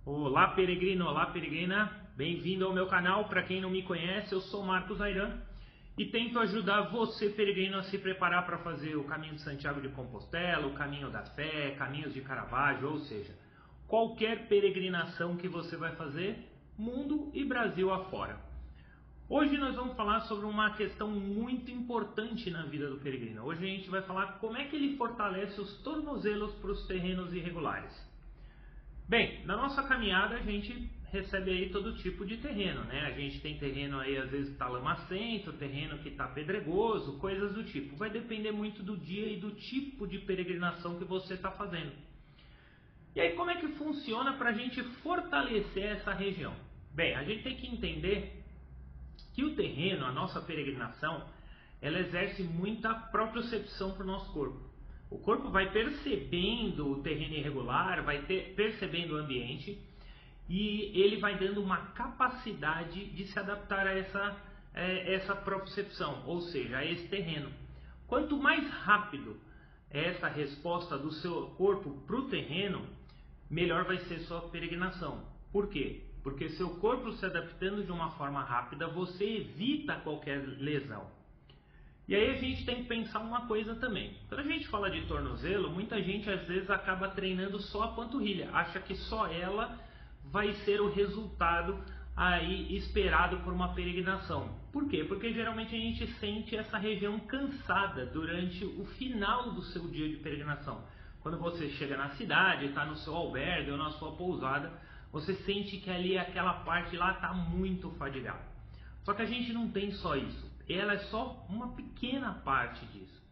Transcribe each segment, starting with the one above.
Olá peregrino, olá peregrina, bem-vindo ao meu canal. Para quem não me conhece, eu sou Marcos Ayran e tento ajudar você peregrino a se preparar para fazer o caminho de Santiago de Compostela, o caminho da fé, caminhos de Caravaggio, ou seja, qualquer peregrinação que você vai fazer, mundo e Brasil afora. Hoje nós vamos falar sobre uma questão muito importante na vida do peregrino. Hoje a gente vai falar como é que ele fortalece os tornozelos para os terrenos irregulares. Bem, na nossa caminhada a gente recebe aí todo tipo de terreno, né? A gente tem terreno aí às vezes que está lamacento, terreno que está pedregoso, coisas do tipo. Vai depender muito do dia e do tipo de peregrinação que você está fazendo. E aí como é que funciona para a gente fortalecer essa região? Bem, a gente tem que entender que o terreno, a nossa peregrinação, ela exerce muita propriocepção para o nosso corpo. O corpo vai percebendo o terreno irregular, vai percebendo o ambiente e ele vai dando uma capacidade de se adaptar a essa propriocepção, ou seja, a esse terreno. Quanto mais rápido é essa resposta do seu corpo para o terreno, melhor vai ser sua peregrinação. Por quê? Porque seu corpo se adaptando de uma forma rápida, você evita qualquer lesão. E aí a gente tem que pensar uma coisa também. Quando a gente fala de tornozelo, muita gente às vezes acaba treinando só a panturrilha. Acha que só ela vai ser o resultado aí esperado por uma peregrinação. Por quê? Porque geralmente a gente sente essa região cansada durante o final do seu dia de peregrinação. Quando você chega na cidade, está no seu albergue ou na sua pousada, você sente que ali aquela parte lá está muito fadigada. Só que a gente não tem só isso. Ela é só uma pequena parte disso.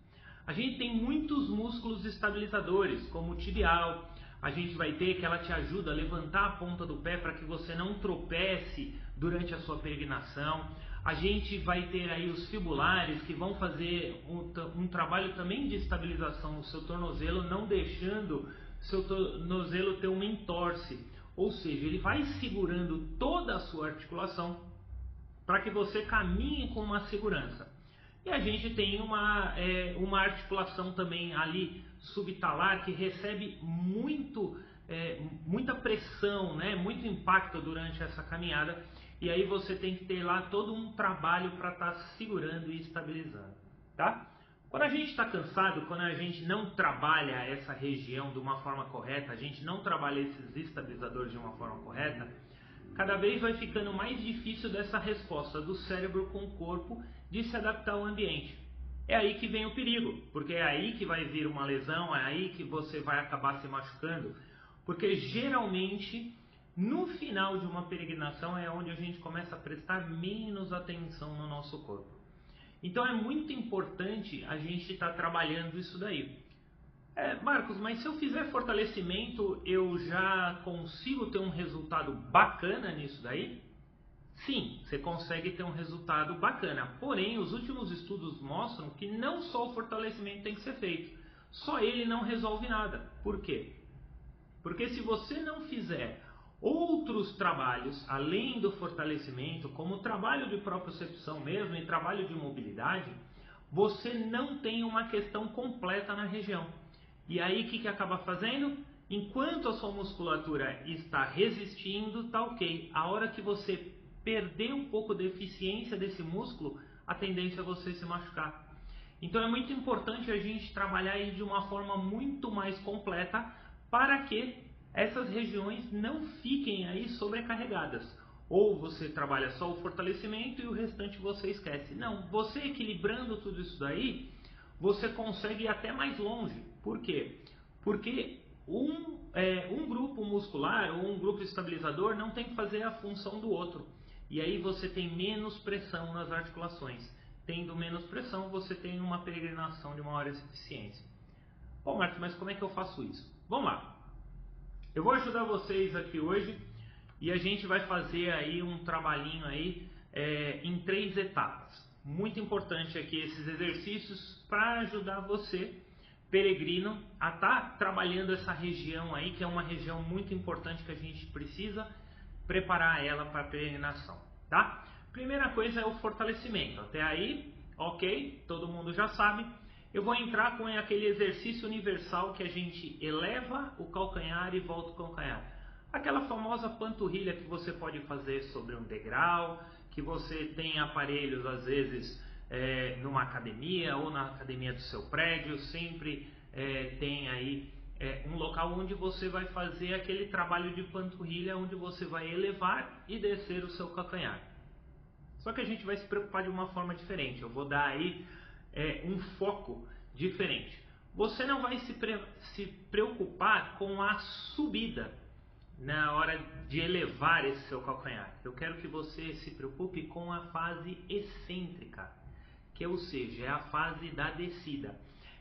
A gente tem muitos músculos estabilizadores, como o tibial. A gente vai ter que ela te ajuda a levantar a ponta do pé para que você não tropece durante a sua peregrinação. A gente vai ter aí os fibulares que vão fazer um trabalho também de estabilização no seu tornozelo, não deixando seu tornozelo ter uma entorse. Ou seja, ele vai segurando toda a sua articulação para que você caminhe com uma segurança. E a gente tem uma articulação também ali subtalar que recebe muita pressão, né? Muito impacto durante essa caminhada. E aí você tem que ter lá todo um trabalho para estar segurando e estabilizando. Tá? Quando a gente está cansado, quando a gente não trabalha essa região de uma forma correta, a gente não trabalha esses estabilizadores de uma forma correta, cada vez vai ficando mais difícil dessa resposta do cérebro com o corpo de se adaptar ao ambiente. É aí que vem o perigo, porque é aí que vai vir uma lesão, é aí que você vai acabar se machucando, porque geralmente no final de uma peregrinação é onde a gente começa a prestar menos atenção no nosso corpo. Então é muito importante a gente estar trabalhando isso daí. Marcos, mas se eu fizer fortalecimento, eu já consigo ter um resultado bacana nisso daí? Sim, você consegue ter um resultado bacana. Porém, os últimos estudos mostram que não só o fortalecimento tem que ser feito. Só ele não resolve nada. Por quê? Porque se você não fizer outros trabalhos, além do fortalecimento, como o trabalho de propriocepção mesmo e trabalho de mobilidade, você não tem uma questão completa na região. E aí o que acaba fazendo? Enquanto a sua musculatura está resistindo, tá ok. A hora que você perder um pouco de eficiência desse músculo, a tendência é você se machucar. Então é muito importante a gente trabalhar aí de uma forma muito mais completa para que essas regiões não fiquem aí sobrecarregadas. Ou você trabalha só o fortalecimento e o restante você esquece. Não, você equilibrando tudo isso daí, você consegue ir até mais longe. Por quê? Porque um grupo muscular ou um grupo estabilizador não tem que fazer a função do outro. E aí você tem menos pressão nas articulações. Tendo menos pressão, você tem uma peregrinação de maior eficiência. Bom, Marcos, mas como é que eu faço isso? Vamos lá. Eu vou ajudar vocês aqui hoje e a gente vai fazer aí um trabalhinho aí em 3 etapas. Muito importante aqui esses exercícios para ajudar você, peregrino, a estar trabalhando essa região aí, que é uma região muito importante que a gente precisa preparar ela para a peregrinação, tá? Primeira coisa é o fortalecimento. Até aí, ok, todo mundo já sabe. eu vou entrar com aquele exercício universal que a gente eleva o calcanhar e volta o calcanhar. Aquela famosa panturrilha que você pode fazer sobre um degrau, que você tem aparelhos às vezes numa academia ou na academia do seu prédio, sempre tem aí um local onde você vai fazer aquele trabalho de panturrilha, onde você vai elevar e descer o seu calcanhar. Só que a gente vai se preocupar de uma forma diferente. Eu vou dar aí um foco diferente. Você não vai se preocupar com a subida na hora de elevar esse seu calcanhar. Eu quero que você se preocupe com a fase excêntrica, que ou seja, é a fase da descida.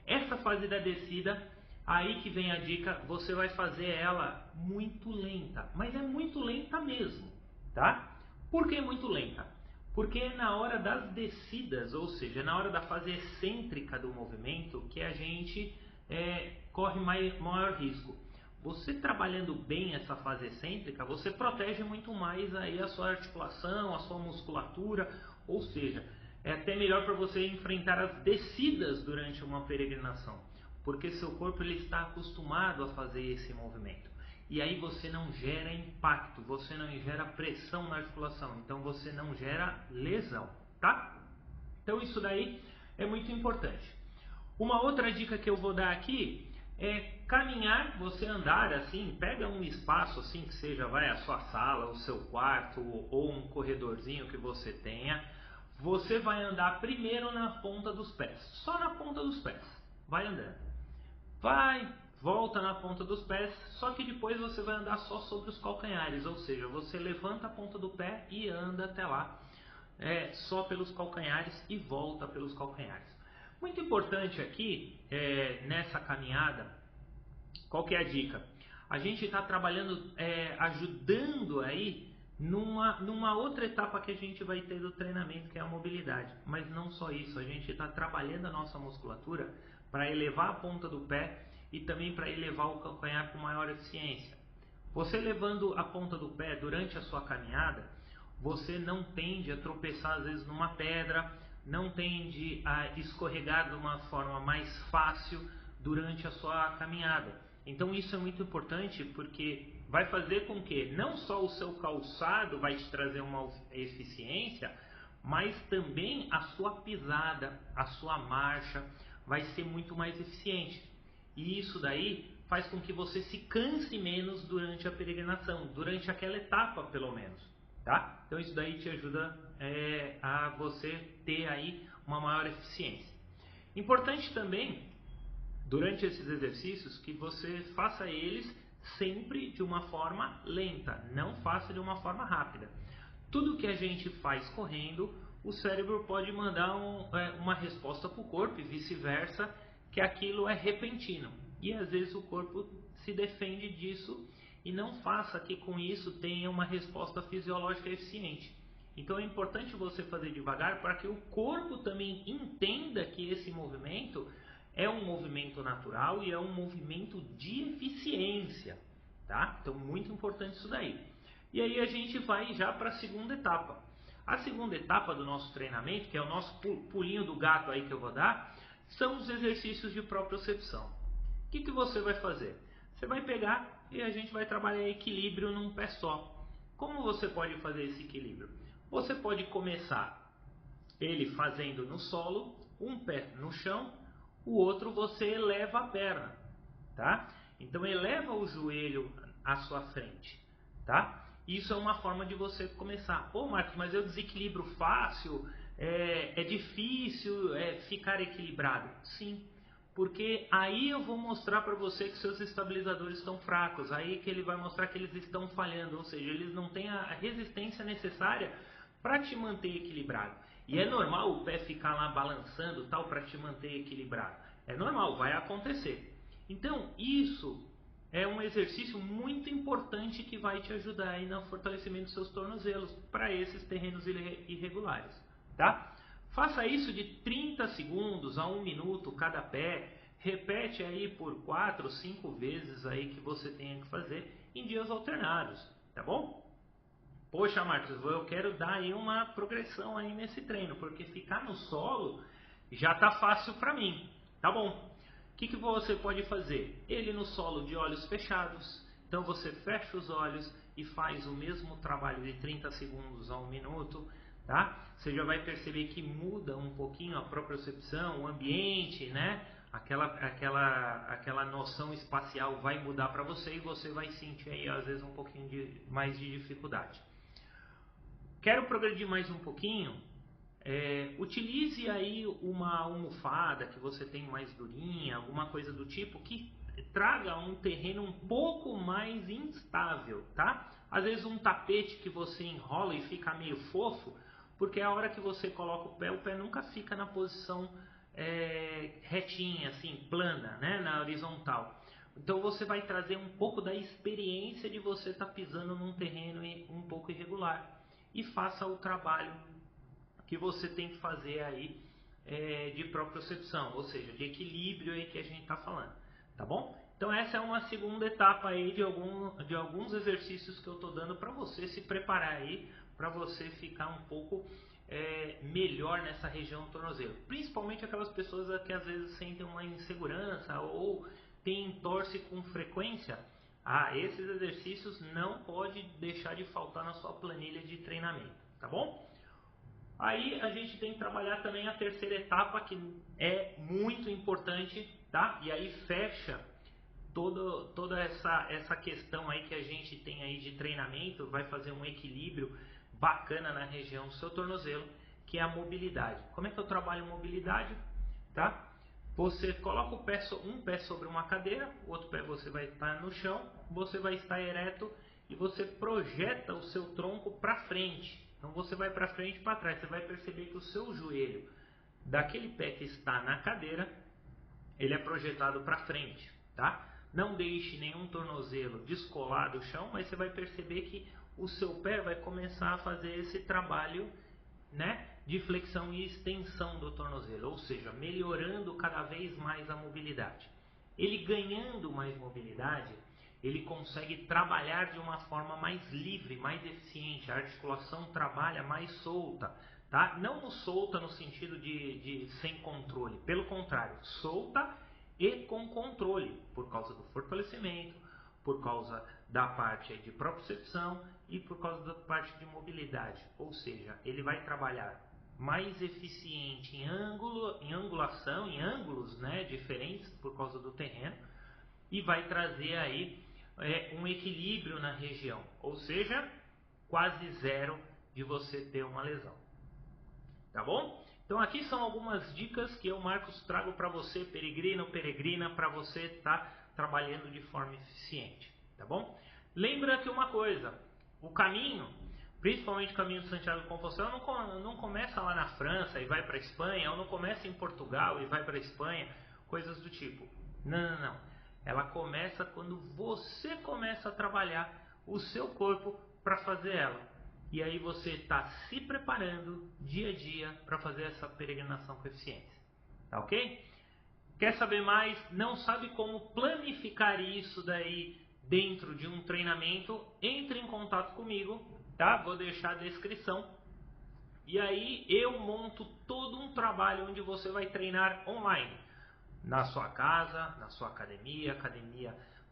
Essa fase da descida, aí que vem a dica, você vai fazer ela muito lenta, mas é muito lenta mesmo, tá? Por que muito lenta? Porque é na hora das descidas, ou seja, na hora da fase excêntrica do movimento, que a gente corre maior risco. Você trabalhando bem essa fase excêntrica, você protege muito mais aí a sua articulação, a sua musculatura, ou seja, é até melhor para você enfrentar as descidas durante uma peregrinação, porque seu corpo ele está acostumado a fazer esse movimento. E aí você não gera impacto, você não gera pressão na articulação, então você não gera lesão, tá? Então isso daí é muito importante. Uma outra dica que eu vou dar aqui é caminhar, você andar assim, pega um espaço assim que seja a sua sala, o seu quarto ou um corredorzinho que você tenha. Você vai andar primeiro na ponta dos pés, só na ponta dos pés, vai andando. Volta na ponta dos pés, só que depois você vai andar só sobre os calcanhares, ou seja, você levanta a ponta do pé e anda até lá, só pelos calcanhares e volta pelos calcanhares. Muito importante aqui, nessa caminhada, qual que é a dica? A gente está trabalhando, ajudando aí numa outra etapa que a gente vai ter do treinamento, que é a mobilidade. Mas não só isso, a gente está trabalhando a nossa musculatura para elevar a ponta do pé e também para elevar o calcanhar com maior eficiência. Você levando a ponta do pé durante a sua caminhada, você não tende a tropeçar às vezes numa pedra, não tende a escorregar de uma forma mais fácil durante a sua caminhada. Então isso é muito importante porque vai fazer com que não só o seu calçado vai te trazer uma eficiência, mas também a sua pisada, a sua marcha vai ser muito mais eficiente. E isso daí faz com que você se canse menos durante a peregrinação, durante aquela etapa pelo menos, tá? Então isso daí te ajuda a você ter aí uma maior eficiência. Importante também, durante esses exercícios, que você faça eles sempre de uma forma lenta, não faça de uma forma rápida. Tudo que a gente faz correndo, o cérebro pode mandar uma resposta para o corpo e vice-versa, que aquilo é repentino. E às vezes o corpo se defende disso e não faça que com isso tenha uma resposta fisiológica eficiente. Então é importante você fazer devagar para que o corpo também entenda que esse movimento é um movimento natural e é um movimento de eficiência, tá? Então muito importante isso daí. E aí a gente vai já para a segunda etapa. A segunda etapa do nosso treinamento, que é o nosso pulinho do gato aí que eu vou dar, são os exercícios de propriocepção. O que você vai fazer? Você vai pegar e a gente vai trabalhar equilíbrio num pé só. Como você pode fazer esse equilíbrio? Você pode começar ele fazendo no solo, um pé no chão, o outro você eleva a perna, tá? Então eleva o joelho à sua frente, tá? Isso é uma forma de você começar. Pô, Marcos, mas eu desequilibro fácil, é difícil ficar equilibrado. Sim, porque aí eu vou mostrar para você que seus estabilizadores estão fracos, aí que ele vai mostrar que eles estão falhando, ou seja, eles não têm a resistência necessária para te manter equilibrado. E é normal o pé ficar lá balançando tal para te manter equilibrado. É normal, vai acontecer. Então isso é um exercício muito importante que vai te ajudar aí no fortalecimento dos seus tornozelos para esses terrenos irregulares, tá? Faça isso de 30 segundos a 1 minuto cada pé. Repete aí por 4 ou 5 vezes aí que você tenha que fazer em dias alternados, tá bom? Poxa, Marcos, eu quero dar aí uma progressão aí nesse treino, porque ficar no solo já tá fácil para mim. Tá bom. O que você pode fazer? Ele no solo de olhos fechados. Então você fecha os olhos e faz o mesmo trabalho de 30 segundos a 1 minuto. Tá? Você já vai perceber que muda um pouquinho a propriocepção, o ambiente, né? Aquela noção espacial vai mudar para você e você vai sentir aí às vezes um pouquinho mais de dificuldade. Quero progredir mais um pouquinho. Utilize aí uma almofada que você tem mais durinha, alguma coisa do tipo que traga um terreno um pouco mais instável, tá? Às vezes um tapete que você enrola e fica meio fofo, porque a hora que você coloca o pé nunca fica na posição retinha, assim, plana, né? Na horizontal. Então você vai trazer um pouco da experiência de você estar pisando num terreno um pouco irregular e faça o trabalho que você tem que fazer aí de propriocepção, ou seja, de equilíbrio aí que a gente está falando, tá bom? Então essa é uma segunda etapa aí de alguns exercícios que eu estou dando para você se preparar aí, para você ficar um pouco melhor nessa região do tornozelo, principalmente aquelas pessoas que às vezes sentem uma insegurança ou tem entorse com frequência. Esses exercícios não pode deixar de faltar na sua planilha de treinamento, tá bom? Aí a gente tem que trabalhar também a terceira etapa, que é muito importante, tá? E aí fecha toda essa questão aí que a gente tem aí de treinamento, vai fazer um equilíbrio bacana na região do seu tornozelo, que é a mobilidade. Como é que eu trabalho mobilidade? Tá? Você coloca um pé sobre uma cadeira, o outro pé você vai estar no chão, você vai estar ereto e você projeta o seu tronco para frente. Então você vai para frente e para trás, você vai perceber que o seu joelho daquele pé que está na cadeira, ele é projetado para frente, tá? Não deixe nenhum tornozelo descolar do chão, mas você vai perceber que o seu pé vai começar a fazer esse trabalho, né, de flexão e extensão do tornozelo, ou seja, melhorando cada vez mais a mobilidade. Ele ganhando mais mobilidade, ele consegue trabalhar de uma forma mais livre, mais eficiente, a articulação trabalha mais solta, tá? Não solta no sentido de sem controle, pelo contrário, solta e com controle, por causa do fortalecimento, por causa da parte de propriocepção e por causa da parte de mobilidade, ou seja, ele vai trabalhar mais eficiente em angulação, em ângulos, né, diferentes por causa do terreno, e vai trazer aí um equilíbrio na região, ou seja, quase zero de você ter uma lesão, tá bom? Então aqui são algumas dicas que eu, Marcos, trago para você, peregrino, peregrina, para você estar trabalhando de forma eficiente, tá bom? Lembra que uma coisa, o caminho, principalmente o caminho de Santiago de Compostela, não começa lá na França e vai para a Espanha, ou não começa em Portugal e vai para a Espanha, coisas do tipo. Não. Ela começa quando você começa a trabalhar o seu corpo para fazer ela. E aí você está se preparando dia a dia para fazer essa peregrinação com eficiência. Tá ok? Quer saber mais? Não sabe como planificar isso daí dentro de um treinamento? Entre em contato comigo, tá? Vou deixar a descrição. E aí eu monto todo um trabalho onde você vai treinar online. Na sua casa, na sua academia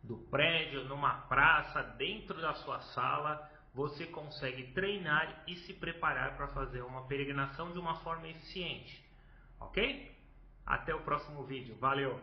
do prédio, numa praça, dentro da sua sala, você consegue treinar e se preparar para fazer uma peregrinação de uma forma eficiente. Ok? Até o próximo vídeo. Valeu!